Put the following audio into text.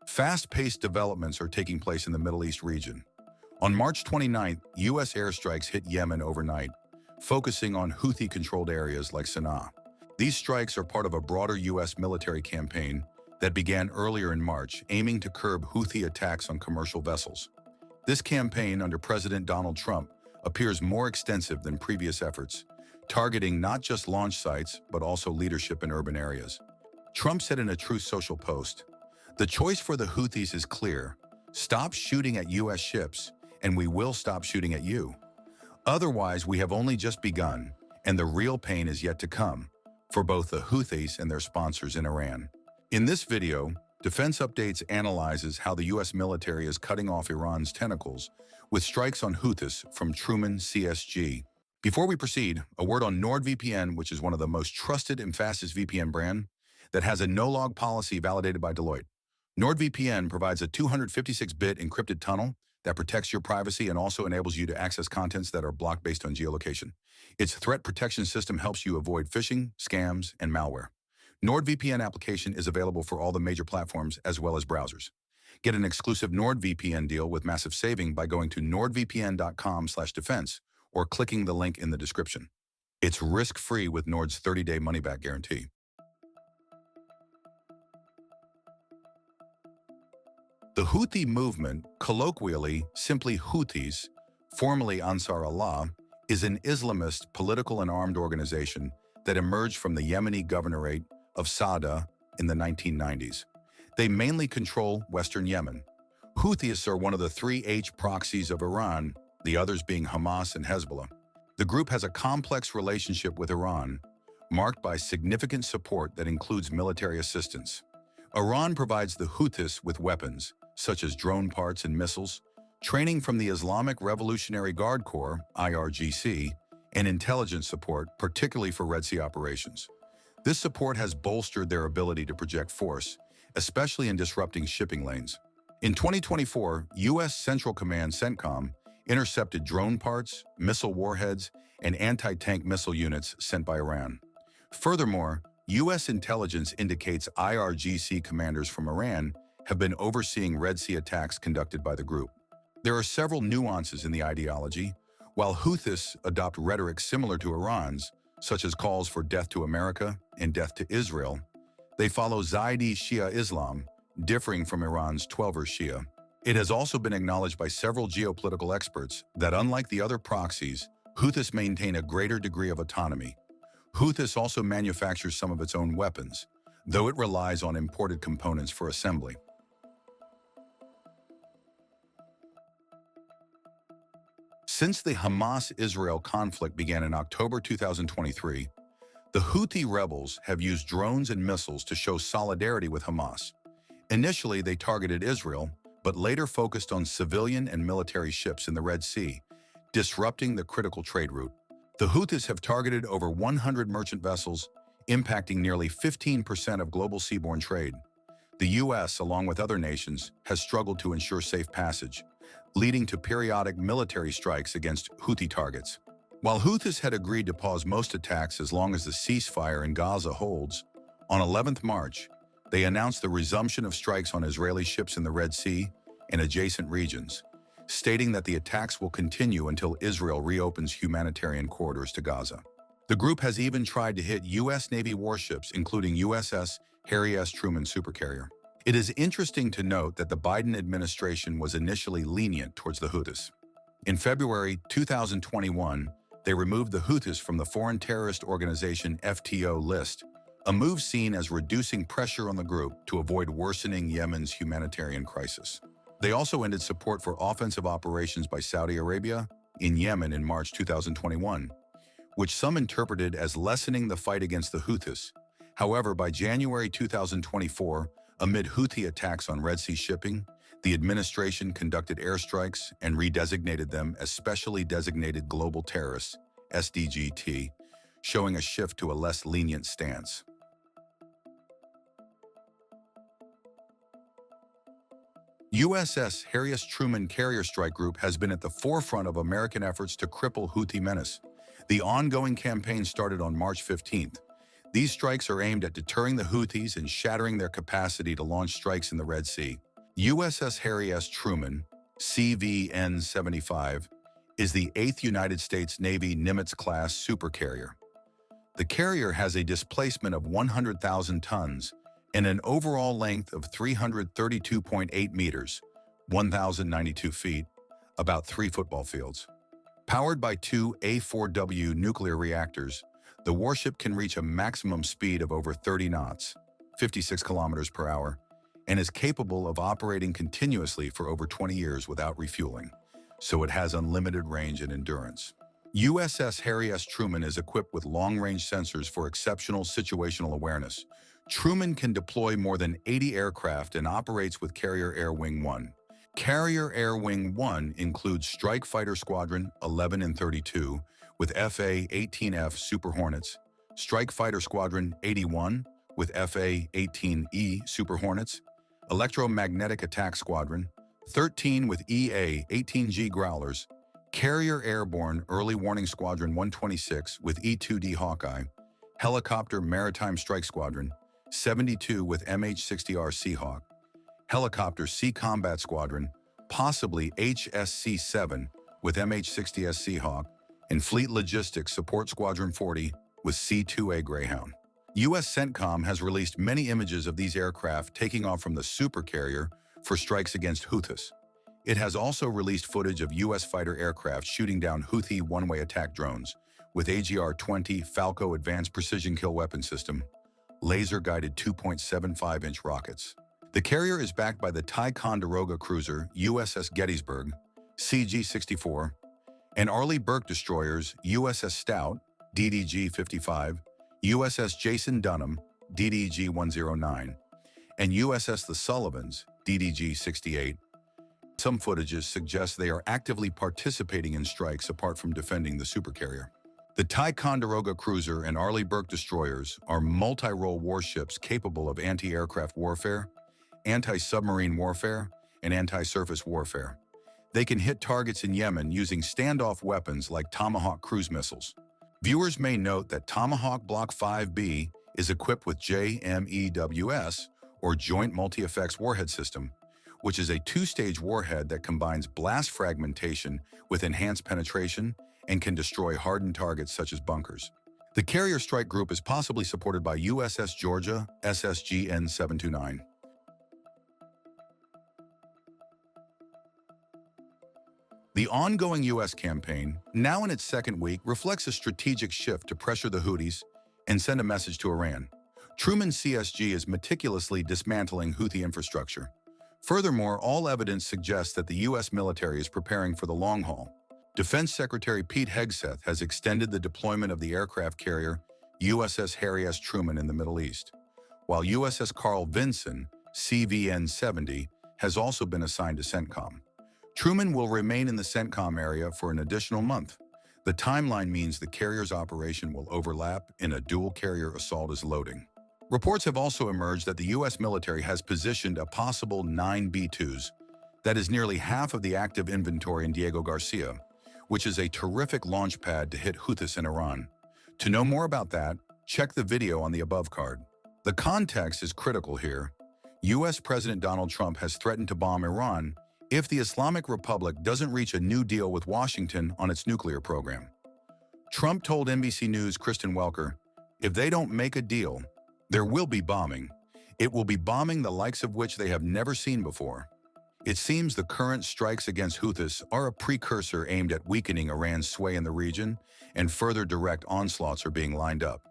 Fast-paced developments are taking place in the Middle East region. On March 29th, U.S. airstrikes hit Yemen overnight, focusing on Houthi-controlled areas like Sanaa. These strikes are part of a broader U.S. military campaign that began earlier in March, aiming to curb Houthi attacks on commercial vessels. This campaign under President Donald Trump appears more extensive than previous efforts, targeting not just launch sites, but also leadership in urban areas. Trump said in a Truth Social post, "The choice for the Houthis is clear. Stop shooting at U.S. ships, and we will stop shooting at you. Otherwise, we have only just begun, and the real pain is yet to come for both the Houthis and their sponsors in Iran." In this video, Defense Updates analyzes how the U.S. military is cutting off Iran's tentacles with strikes on Houthis from Truman CSG. Before we proceed, a word on NordVPN, which is one of the most trusted and fastest VPN brand that has a no-log policy validated by Deloitte. NordVPN provides a 256-bit encrypted tunnel that protects your privacy and also enables you to access contents that are blocked based on geolocation. Its threat protection system helps you avoid phishing, scams, and malware. NordVPN application is available for all the major platforms as well as browsers. Get an exclusive NordVPN deal with massive saving by going to nordvpn.com/defense or clicking the link in the description. It's risk-free with Nord's 30-day money-back guarantee. The Houthi movement, colloquially simply Houthis, formerly Ansar Allah, is an Islamist political and armed organization that emerged from the Yemeni governorate of Sanaa in the 1990s. They mainly control western Yemen. Houthis are one of the three H proxies of Iran, the others being Hamas and Hezbollah. The group has a complex relationship with Iran, marked by significant support that includes military assistance. Iran provides the Houthis with weapons, such as drone parts and missiles, training from the Islamic Revolutionary Guard Corps, IRGC, and intelligence support, particularly for Red Sea operations. This support has bolstered their ability to project force, especially in disrupting shipping lanes. In 2024, U.S. Central Command CENTCOM intercepted drone parts, missile warheads, and anti-tank missile units sent by Iran. Furthermore, U.S. intelligence indicates IRGC commanders from Iran have been overseeing Red Sea attacks conducted by the group. There are several nuances in the ideology. While Houthis adopt rhetoric similar to Iran's, such as calls for death to America and death to Israel, they follow Zaydi Shia Islam, differing from Iran's Twelver Shia. It has also been acknowledged by several geopolitical experts that unlike the other proxies, Houthis maintain a greater degree of autonomy. Houthis also manufactures some of its own weapons, though it relies on imported components for assembly. Since the Hamas-Israel conflict began in October 2023, the Houthi rebels have used drones and missiles to show solidarity with Hamas. Initially, they targeted Israel, but later focused on civilian and military ships in the Red Sea, disrupting the critical trade route. The Houthis have targeted over 100 merchant vessels, impacting nearly 15% of global seaborne trade. The U.S., along with other nations, has struggled to ensure safe passage, leading to periodic military strikes against Houthi targets. While Houthis had agreed to pause most attacks as long as the ceasefire in Gaza holds, on 11th March, they announced the resumption of strikes on Israeli ships in the Red Sea and adjacent regions, stating that the attacks will continue until Israel reopens humanitarian corridors to Gaza. The group has even tried to hit U.S. Navy warships, including USS Harry S. Truman supercarrier. It is interesting to note that the Biden administration was initially lenient towards the Houthis. In February 2021, they removed the Houthis from the Foreign Terrorist Organization FTO list, a move seen as reducing pressure on the group to avoid worsening Yemen's humanitarian crisis. They also ended support for offensive operations by Saudi Arabia in Yemen in March 2021, which some interpreted as lessening the fight against the Houthis. However, by January 2024, amid Houthi attacks on Red Sea shipping, the administration conducted airstrikes and redesignated them as Specially Designated Global Terrorists, SDGT, showing a shift to a less lenient stance. USS Harry S. Truman Carrier Strike Group has been at the forefront of American efforts to cripple Houthi menace. The ongoing campaign started on March 15th. These strikes are aimed at deterring the Houthis and shattering their capacity to launch strikes in the Red Sea. USS Harry S. Truman, CVN-75, is the 8th United States Navy Nimitz-class supercarrier. The carrier has a displacement of 100,000 tons and an overall length of 332.8 meters, 1,092 feet, about 3 football fields. Powered by 2 A4W nuclear reactors, the warship can reach a maximum speed of over 30 knots, 56 kilometers per hour, and is capable of operating continuously for over 20 years without refueling, so it has unlimited range and endurance. USS Harry S. Truman is equipped with long-range sensors for exceptional situational awareness. Truman can deploy more than 80 aircraft and operates with Carrier Air Wing 1. Carrier Air Wing 1 includes Strike Fighter Squadron 11 and 32 with FA-18F Super Hornets, Strike Fighter Squadron 81 with FA-18E Super Hornets, Electromagnetic Attack Squadron 13 with EA-18G Growlers, Carrier Airborne Early Warning Squadron 126 with E-2D Hawkeye, Helicopter Maritime Strike Squadron 72 with MH-60R Seahawk, Helicopter Sea Combat Squadron, possibly HSC-7 with MH-60S Seahawk, and Fleet Logistics Support Squadron 40 with C-2A Greyhound. U.S. CENTCOM has released many images of these aircraft taking off from the supercarrier for strikes against Houthis. It has also released footage of U.S. fighter aircraft shooting down Houthi one-way attack drones with AGR-20 Falco Advanced Precision Kill Weapon System, laser-guided 2.75-inch rockets. The carrier is backed by the Ticonderoga cruiser USS Gettysburg, CG-64, and Arleigh Burke destroyers USS Stout, DDG-55, USS Jason Dunham, DDG-109, and USS The Sullivans, DDG-68. Some footages suggest they are actively participating in strikes apart from defending the supercarrier. The Ticonderoga cruiser and Arleigh Burke destroyers are multi-role warships capable of anti-aircraft warfare, anti-submarine warfare, and anti-surface warfare. They can hit targets in Yemen using standoff weapons like Tomahawk cruise missiles. Viewers may note that Tomahawk Block 5B is equipped with JMEWS, or Joint Multi-Effects Warhead System, which is a 2-stage warhead that combines blast fragmentation with enhanced penetration and can destroy hardened targets such as bunkers. The carrier strike group is possibly supported by USS Georgia, SSGN 729. The ongoing U.S. campaign, now in its second week, reflects a strategic shift to pressure the Houthis and send a message to Iran. Truman CSG is meticulously dismantling Houthi infrastructure. Furthermore, all evidence suggests that the U.S. military is preparing for the long haul. Defense Secretary Pete Hegseth has extended the deployment of the aircraft carrier USS Harry S. Truman in the Middle East, while USS Carl Vinson, CVN-70, has also been assigned to CENTCOM. Truman will remain in the CENTCOM area for an additional month. The timeline means the carrier's operation will overlap and a dual-carrier assault is loading. Reports have also emerged that the U.S. military has positioned a possible 9 B-2s, that is nearly half of the active inventory in Diego Garcia, which is a terrific launch pad to hit Houthis in Iran. To know more about that, check the video on the above card. The context is critical here. U.S. President Donald Trump has threatened to bomb Iran if the Islamic Republic doesn't reach a new deal with Washington on its nuclear program. Trump told NBC News' Kristen Welker, if they don't make a deal, there will be bombing. It will be bombing the likes of which they have never seen before. It seems the current strikes against Houthis are a precursor aimed at weakening Iran's sway in the region, and further direct onslaughts are being lined up.